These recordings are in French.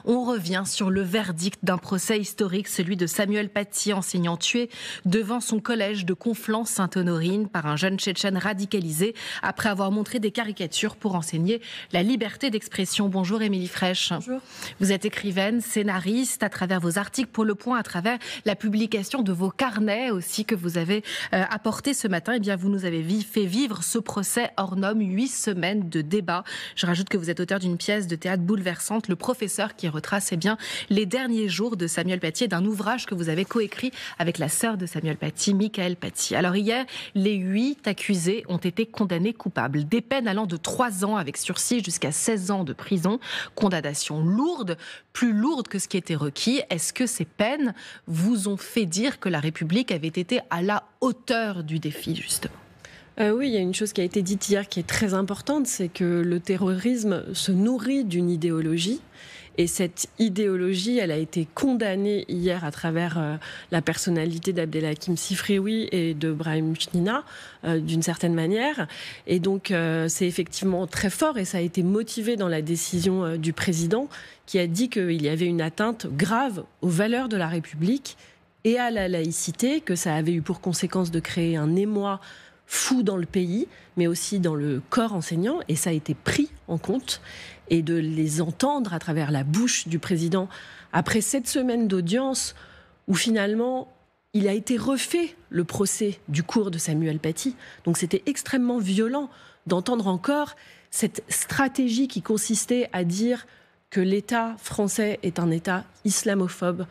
On revient sur le verdict d'un procès historique, celui de Samuel Paty, enseignant tué devant son collège de Conflans-Sainte-Honorine par un jeune Tchétchène radicalisé après avoir montré des caricatures pour enseigner la liberté d'expression. Bonjour Émilie Frèche. Bonjour. Vous êtes écrivaine, scénariste, à travers vos articles pour Le Point, à travers la publication de vos carnets aussi que vous avez apporté ce matin. Eh bien, vous nous avez fait vivre ce procès hors norme, 8 semaines de débat. Je rajoute que vous êtes auteur d'une pièce de théâtre bouleversante, Le Professeur, qui retrace les derniers jours de Samuel Paty, et d'un ouvrage que vous avez coécrit avec la sœur de Samuel Paty, Michaëlle Paty. Alors hier, les 8 accusés ont été condamnés coupables. Des peines allant de 3 ans avec sursis jusqu'à 16 ans de prison. Condamnation lourde, plus lourde que ce qui était requis. Est-ce que ces peines vous ont fait dire que la République avait été à la hauteur du défi, justement ? Oui, il y a une chose qui a été dite hier qui est très importante, c'est que le terrorisme se nourrit d'une idéologie. Et cette idéologie, elle a été condamnée hier à travers la personnalité d'Abdelhakim Sifrioui et de Brahim Chnina, d'une certaine manière. Et donc, c'est effectivement très fort et ça a été motivé dans la décision du président qui a dit qu'il y avait une atteinte grave aux valeurs de la République et à la laïcité, que ça avait eu pour conséquence de créer un émoi fou dans le pays, mais aussi dans le corps enseignant, et ça a été pris en compte, et de les entendre à travers la bouche du président, après 7 semaines d'audience, où finalement, il a été refait le procès du cours de Samuel Paty. Donc c'était extrêmement violent d'entendre encore cette stratégie qui consistait à dire que l'État français est un État islamophobe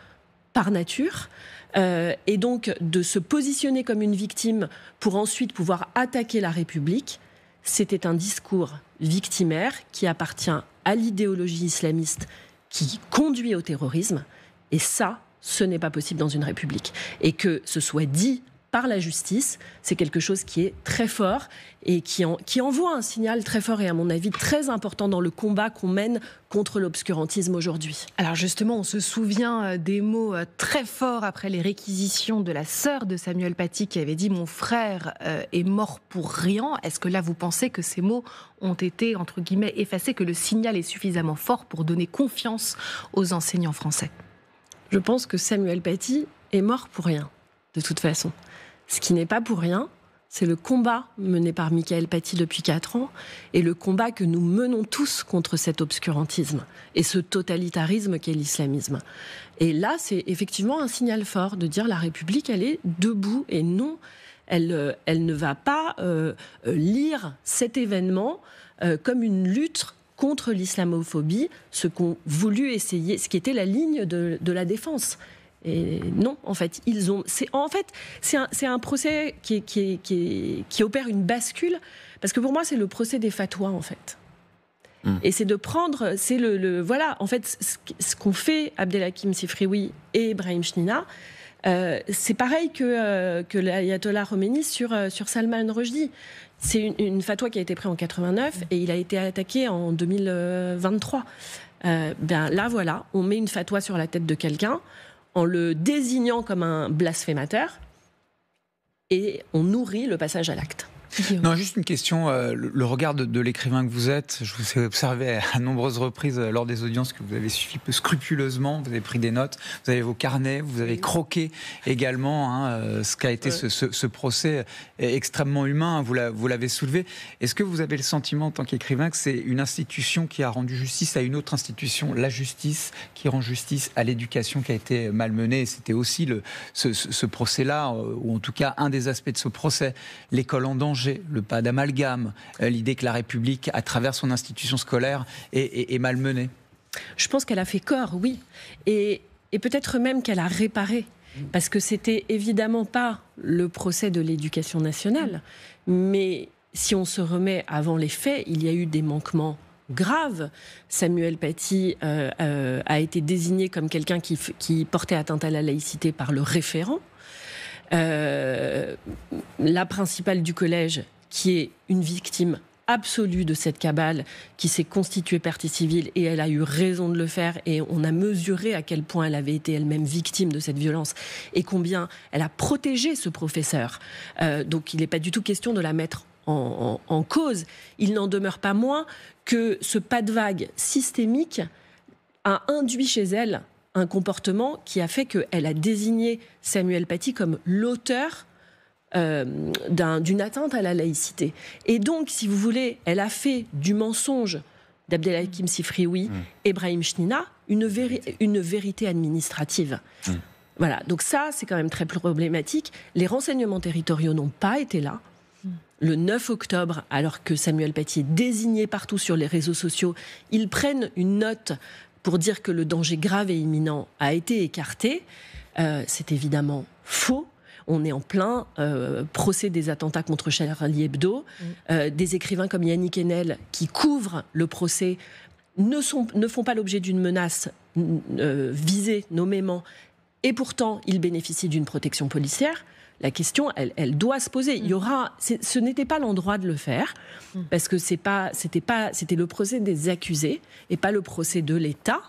par nature, et donc de se positionner comme une victime pour ensuite pouvoir attaquer la République. C'était un discours victimaire qui appartient à l'idéologie islamiste qui conduit au terrorisme, et ça, ce n'est pas possible dans une République. Et que ce soit dit par la justice, c'est quelque chose qui est très fort et qui envoie un signal très fort et à mon avis très important dans le combat qu'on mène contre l'obscurantisme aujourd'hui. Alors justement, on se souvient des mots très forts après les réquisitions de la sœur de Samuel Paty qui avait dit « Mon frère est mort pour rien ». Est-ce que là, vous pensez que ces mots ont été, entre guillemets, effacés, que le signal est suffisamment fort pour donner confiance aux enseignants français ? Je pense que Samuel Paty est mort pour rien, de toute façon. Ce qui n'est pas pour rien, c'est le combat mené par Michaëlle Paty depuis 4 ans et le combat que nous menons tous contre cet obscurantisme et ce totalitarisme qu'est l'islamisme. Et là, c'est effectivement un signal fort de dire la République, elle est debout et non, elle ne va pas lire cet événement comme une lutte contre l'islamophobie, ce qu'ont voulu essayer, ce qui était la ligne de la défense. Et non, en fait, c'est un procès qui opère une bascule, parce que pour moi, c'est le procès des fatwas, en fait. Et c'est de prendre, voilà, en fait, ce qu'ont fait Abdelhakim Sifrioui et Brahim Chnina, c'est pareil que l'ayatollah Khomeini sur Salman Rushdie. C'est une fatwa qui a été prise en 89 et il a été attaqué en 2023. Là, voilà, on met une fatwa sur la tête de quelqu'un en le désignant comme un blasphémateur, et on nourrit le passage à l'acte. Non, juste une question, le regard de l'écrivain que vous êtes, je vous ai observé à nombreuses reprises lors des audiences que vous avez suivies scrupuleusement, vous avez pris des notes, vous avez vos carnets, vous avez croqué également ce qu'a été ce procès extrêmement humain, vous l'avez soulevé. Est-ce que vous avez le sentiment en tant qu'écrivain que c'est une institution qui a rendu justice à une autre institution, la justice, qui rend justice à l'éducation qui a été malmenée? Et c'était aussi ce procès-là, ou en tout cas un des aspects de ce procès, l'école en danger, le pas d'amalgame, l'idée que la République, à travers son institution scolaire, est malmenée. Je pense qu'elle a fait corps, oui. Et peut-être même qu'elle a réparé. Parce que c'était évidemment pas le procès de l'éducation nationale. Mais si on se remet avant les faits, il y a eu des manquements graves. Samuel Paty a été désigné comme quelqu'un qui portait atteinte à la laïcité par le référent. La principale du collège, qui est une victime absolue de cette cabale, qui s'est constituée partie civile, et elle a eu raison de le faire, et on a mesuré à quel point elle avait été elle-même victime de cette violence, et combien elle a protégé ce professeur. Donc il n'est pas du tout question de la mettre en cause. Il n'en demeure pas moins que ce pas de vague systémique a induit chez elle un comportement qui a fait qu'elle a désigné Samuel Paty comme l'auteur d'une atteinte à la laïcité. Et donc, si vous voulez, elle a fait du mensonge d'Abdelhakim Sifrioui et Brahim Chnina une vérité administrative. Voilà, donc ça, c'est quand même très problématique. Les renseignements territoriaux n'ont pas été là. Le 9 octobre, alors que Samuel Paty est désigné partout sur les réseaux sociaux, ils prennent une note pour dire que le danger grave et imminent a été écarté. C'est évidemment faux. On est en plein procès des attentats contre Charlie Hebdo. Des écrivains comme Yannick Enel, qui couvrent le procès, ne font pas l'objet d'une menace visée nommément, et pourtant ils bénéficient d'une protection policière. La question, elle doit se poser. Ce n'était pas l'endroit de le faire, parce que c'était le procès des accusés et pas le procès de l'État.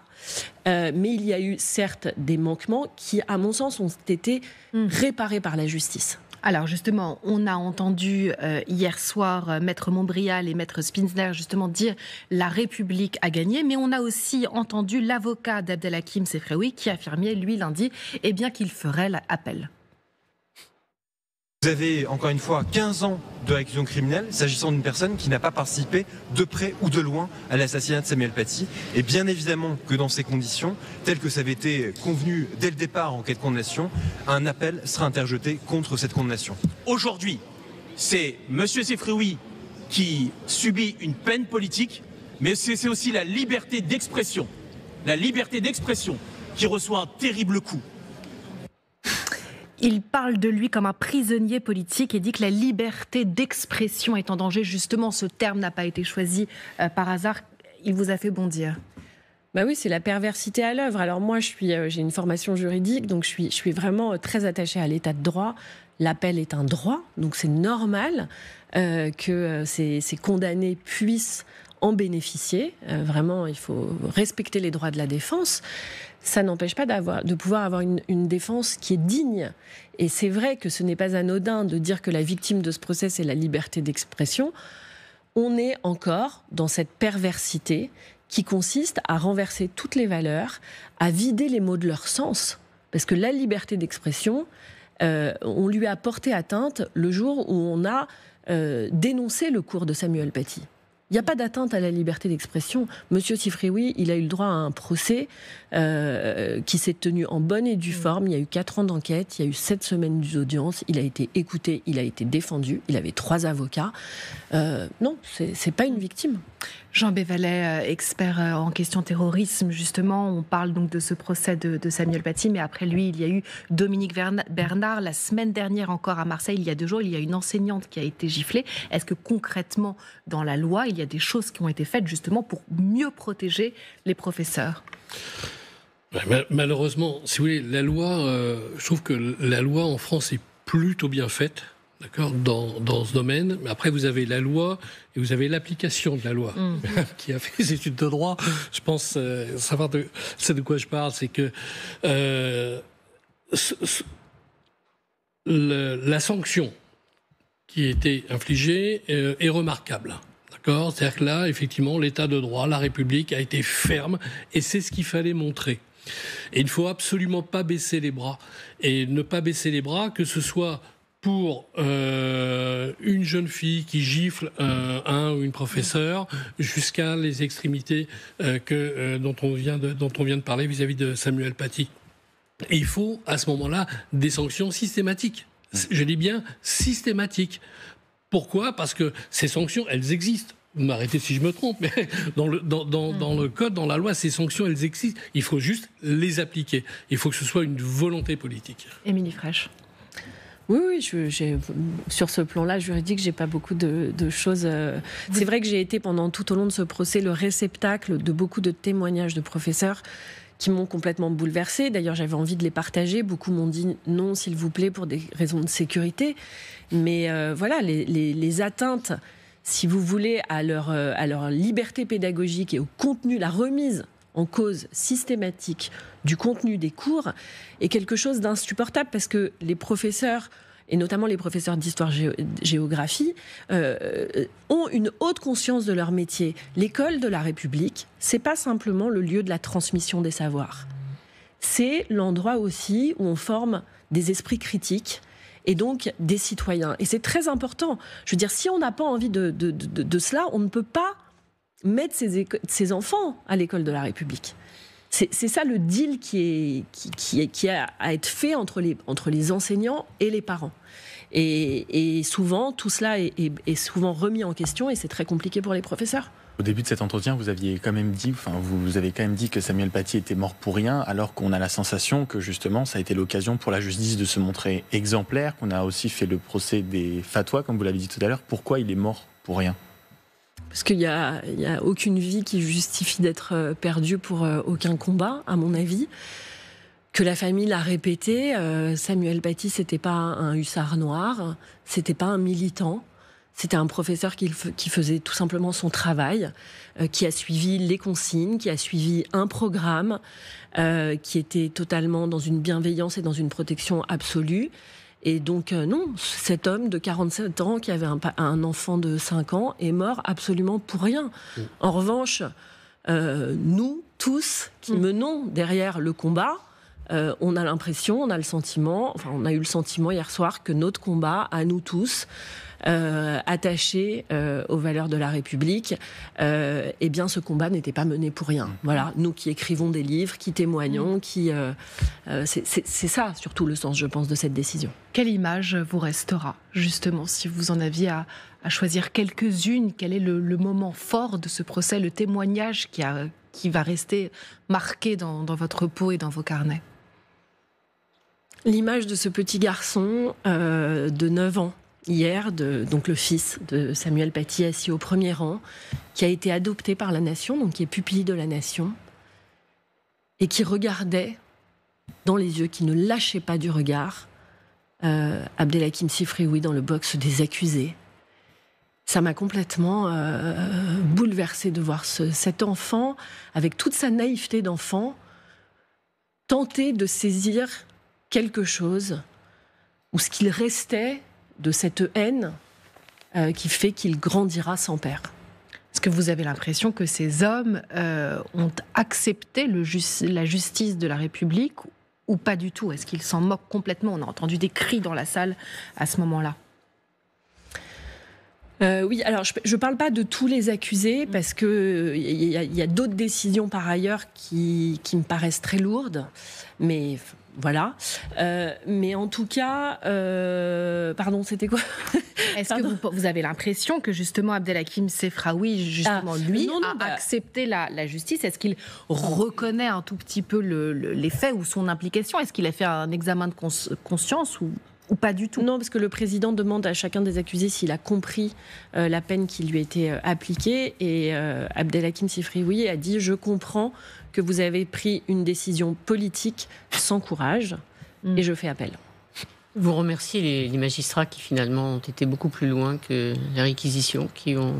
Mais il y a eu certes des manquements qui, à mon sens, ont été réparés par la justice. Alors justement, on a entendu hier soir Maître Montbrial et Maître Spinzler justement dire la République a gagné, mais on a aussi entendu l'avocat d'Abdelhakim Sefrioui qui affirmait, lui, lundi, qu'il ferait appel. Vous avez, encore une fois, 15 ans de réclusion criminelle s'agissant d'une personne qui n'a pas participé de près ou de loin à l'assassinat de Samuel Paty. Et bien évidemment que dans ces conditions, telles que ça avait été convenu dès le départ en cas de condamnation, un appel sera interjeté contre cette condamnation. Aujourd'hui, c'est M. Sefrioui qui subit une peine politique, mais c'est aussi la liberté d'expression. La liberté d'expression qui reçoit un terrible coup. Il parle de lui comme un prisonnier politique et dit que la liberté d'expression est en danger. Justement, ce terme n'a pas été choisi par hasard. Il vous a fait bondir. Bah oui, c'est la perversité à l'œuvre. Alors moi, j'ai une formation juridique, donc je suis vraiment très attachée à l'état de droit. L'appel est un droit, donc c'est normal que ces condamnés puissent en bénéficier. Vraiment, il faut respecter les droits de la défense. Ça n'empêche pas de pouvoir avoir une défense qui est digne. Et c'est vrai que ce n'est pas anodin de dire que la victime de ce procès, c'est la liberté d'expression. On est encore dans cette perversité qui consiste à renverser toutes les valeurs, à vider les mots de leur sens. Parce que la liberté d'expression, on lui a porté atteinte le jour où on a dénoncé le cours de Samuel Paty. Il n'y a pas d'atteinte à la liberté d'expression. Monsieur Sifrioui, il a eu le droit à un procès qui s'est tenu en bonne et due forme. Il y a eu 4 ans d'enquête, il y a eu 7 semaines d'audience. Il a été écouté, il a été défendu. Il avait 3 avocats. Non, c'est pas une victime. Jean Bévalet, expert en question terrorisme, justement, on parle donc de ce procès de Samuel Paty, mais après lui, il y a eu Dominique Bernard. La semaine dernière encore à Marseille, il y a 2 jours, il y a une enseignante qui a été giflée. Est-ce que concrètement, dans la loi, il y a des choses qui ont été faites justement pour mieux protéger les professeurs ? Malheureusement, si vous voulez, la loi, je trouve que la loi en France est plutôt bien faite. D'accord, dans ce domaine. Mais après, vous avez la loi et vous avez l'application de la loi. Qui a fait des études de droit, je pense savoir de quoi je parle, c'est que la sanction qui a été infligée est remarquable. D'accord ? C'est-à-dire que là, effectivement, l'état de droit, la République a été ferme et c'est ce qu'il fallait montrer. Et il ne faut absolument pas baisser les bras. Et ne pas baisser les bras, que ce soit pour une jeune fille qui gifle un ou une professeure, jusqu'à les extrémités dont on vient de parler vis-à-vis de Samuel Paty. Et il faut, à ce moment-là, des sanctions systématiques. Je dis bien systématiques. Pourquoi ? Parce que ces sanctions, elles existent. Vous m'arrêtez si je me trompe, mais dans le code, dans la loi, ces sanctions, elles existent. Il faut juste les appliquer. Il faut que ce soit une volonté politique. Émilie Frèche. Oui, sur ce plan-là juridique, j'ai pas beaucoup de choses. C'est vrai que j'ai été pendant tout au long de ce procès le réceptacle de beaucoup de témoignages de professeurs qui m'ont complètement bouleversée. D'ailleurs, j'avais envie de les partager. Beaucoup m'ont dit non, s'il vous plaît, pour des raisons de sécurité. Mais voilà, les atteintes, si vous voulez, à leur liberté pédagogique et au contenu, la remise en cause systématique du contenu des cours est quelque chose d'insupportable parce que les professeurs et notamment les professeurs d'histoire-géographie, ont une haute conscience de leur métier. L'école de la République, c'est pas simplement le lieu de la transmission des savoirs. C'est l'endroit aussi où on forme des esprits critiques et donc des citoyens. Et c'est très important. Je veux dire, si on n'a pas envie de cela, on ne peut pas mettre ses enfants à l'école de la République. C'est ça le deal qui a à être fait entre les enseignants et les parents. Et souvent, tout cela est souvent remis en question et c'est très compliqué pour les professeurs. Au début de cet entretien, vous avez quand même dit que Samuel Paty était mort pour rien, alors qu'on a la sensation que justement ça a été l'occasion pour la justice de se montrer exemplaire, qu'on a aussi fait le procès des fatwas, comme vous l'avez dit tout à l'heure. Pourquoi il est mort pour rien ? Parce qu'il y a aucune vie qui justifie d'être perdue pour aucun combat, à mon avis. Que la famille l'a répété, Samuel Paty, c'était pas un hussard noir, c'était pas un militant. C'était un professeur qui faisait tout simplement son travail, qui a suivi les consignes, qui a suivi un programme, qui était totalement dans une bienveillance et dans une protection absolue. Et donc non, cet homme de 47 ans qui avait un enfant de 5 ans est mort absolument pour rien. En revanche, nous tous qui menons derrière le combat, on a l'impression, on a eu le sentiment hier soir que notre combat, à nous tous, attachés aux valeurs de la République, eh bien ce combat n'était pas mené pour rien. Voilà, nous qui écrivons des livres, qui témoignons, c'est ça surtout le sens, je pense, de cette décision. Quelle image vous restera, justement, si vous en aviez à choisir quelques-unes? Quel est le moment fort de ce procès, le témoignage qui va rester marqué dans votre peau et dans vos carnets? L'image de ce petit garçon de 9 ans, hier, donc le fils de Samuel Paty, assis au premier rang, qui a été adopté par la nation, donc qui est pupille de la nation, et qui regardait dans les yeux, qui ne lâchait pas du regard, Abdelhakim Sifrioui dans le box des accusés. Ça m'a complètement bouleversée de voir cet enfant, avec toute sa naïveté d'enfant, tenter de saisir quelque chose, ou ce qu'il restait de cette haine qui fait qu'il grandira sans père. Est-ce que vous avez l'impression que ces hommes ont accepté la justice de la République ou pas du tout? Est-ce qu'ils s'en moquent complètement? On a entendu des cris dans la salle à ce moment-là. Oui, alors je ne parle pas de tous les accusés parce qu'il y a d'autres décisions par ailleurs qui me paraissent très lourdes, mais voilà. Mais en tout cas, pardon, c'était quoi? Est-ce que vous avez l'impression que justement Abdelhakim Sefraoui, justement a accepté la justice? Est-ce qu'il reconnaît un tout petit peu les faits ou son implication? Est-ce qu'il a fait un examen de conscience ou pas du tout? Non, parce que le président demande à chacun des accusés s'il a compris la peine qui lui était appliquée. Et Abdelhakim Sifrioui a dit « Je comprends que vous avez pris une décision politique sans courage et je fais appel ». Vous remerciez les magistrats qui finalement ont été beaucoup plus loin que la réquisition, qui ont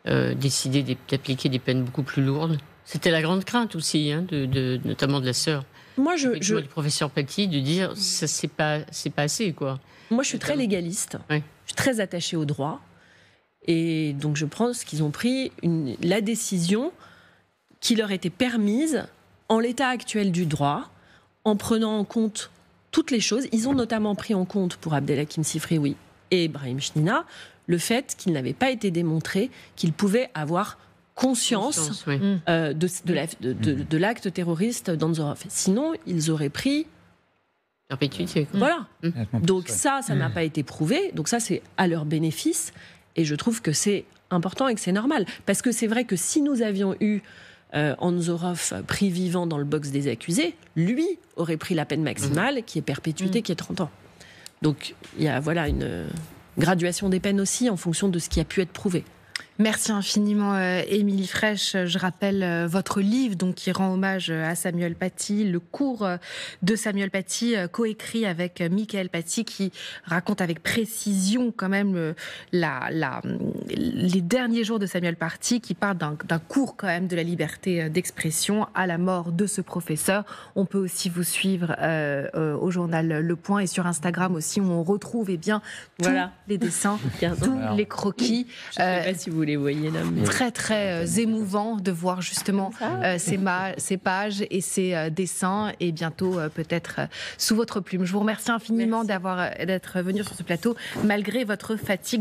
décidé d'appliquer des peines beaucoup plus lourdes. C'était la grande crainte aussi, notamment de la sœur. Moi, du professeur Paty, de dire ça c'est pas assez, quoi. Moi, je suis très légaliste. Oui. Je suis très attachée au droit. Et donc, je pense qu'ils ont pris la décision qui leur était permise en l'état actuel du droit, en prenant en compte toutes les choses. Ils ont notamment pris en compte, pour Abdelhakim Sifrioui et Brahim Chnina, le fait qu'il n'avait pas été démontré qu'il pouvait avoir conscience de l'acte terroriste d'Anzorov. Sinon, ils auraient pris perpétuité. Voilà. Donc ça n'a pas été prouvé. Donc ça, c'est à leur bénéfice. Et je trouve que c'est important et que c'est normal. Parce que c'est vrai que si nous avions eu Anzorov pris vivant dans le box des accusés, lui aurait pris la peine maximale, qui est perpétuité, qui est 30 ans. Donc il y a une graduation des peines aussi en fonction de ce qui a pu être prouvé. Merci infiniment, Émilie Frèche. Je rappelle votre livre donc, qui rend hommage à Samuel Paty, le cours de Samuel Paty, coécrit avec Mickaël Paty, qui raconte avec précision quand même les derniers jours de Samuel Paty, qui parle d'un cours quand même de la liberté d'expression à la mort de ce professeur. On peut aussi vous suivre au journal Le Point et sur Instagram aussi, où on retrouve tous les dessins, tous les croquis. Je ne sais pas si vous les voyez là. Mais... Très émouvant de voir justement ces pages et ces dessins, et bientôt peut-être sous votre plume. Je vous remercie infiniment d'être venu sur ce plateau malgré votre fatigue.